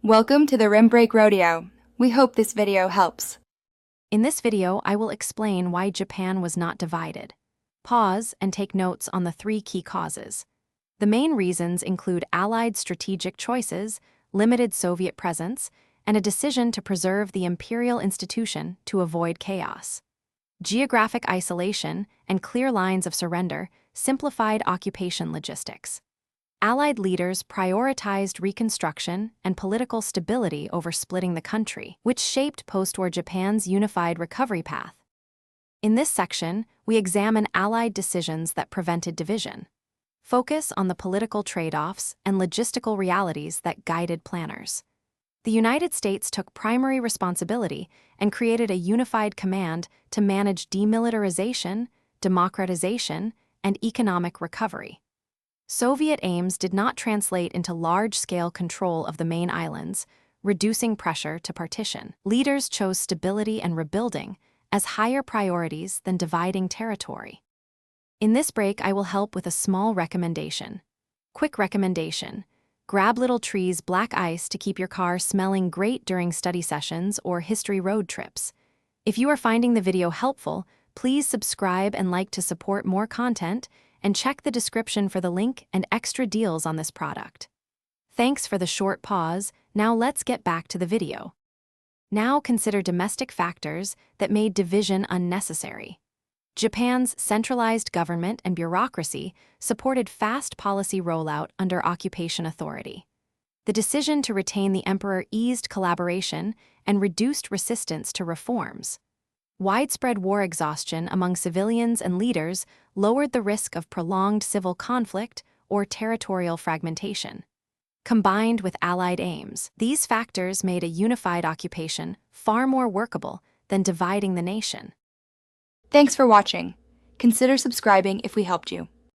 Welcome to the Rim Break Rodeo. We hope this video helps. In this video, I will explain why Japan was not divided. Pause and take notes on the 3 key causes. The main reasons include Allied strategic choices, limited Soviet presence, and a decision to preserve the imperial institution to avoid chaos. Geographic isolation and clear lines of surrender simplified occupation logistics. Allied leaders prioritized reconstruction and political stability over splitting the country, which shaped post-war Japan's unified recovery path. In this section, we examine Allied decisions that prevented division. Focus on the political trade-offs and logistical realities that guided planners. The United States took primary responsibility and created a unified command to manage demilitarization, democratization, and economic recovery. Soviet aims did not translate into large-scale control of the main islands, reducing pressure to partition. Leaders chose stability and rebuilding as higher priorities than dividing territory. In this break, I will help with a small recommendation. Quick recommendation: grab Little Tree's black ice to keep your car smelling great during study sessions or history road trips. If you are finding the video helpful, please subscribe and like to support more content, and check the description for the link and extra deals on this product. Thanks for the short pause. Now let's get back to the video. Now consider domestic factors that made division unnecessary. Japan's centralized government and bureaucracy supported fast policy rollout under occupation authority. The decision to retain the emperor eased collaboration and reduced resistance to reforms. Widespread war exhaustion among civilians and leaders lowered the risk of prolonged civil conflict or territorial fragmentation. Combined with Allied aims, these factors made a unified occupation far more workable than dividing the nation. Thanks for watching. Consider subscribing if we helped you.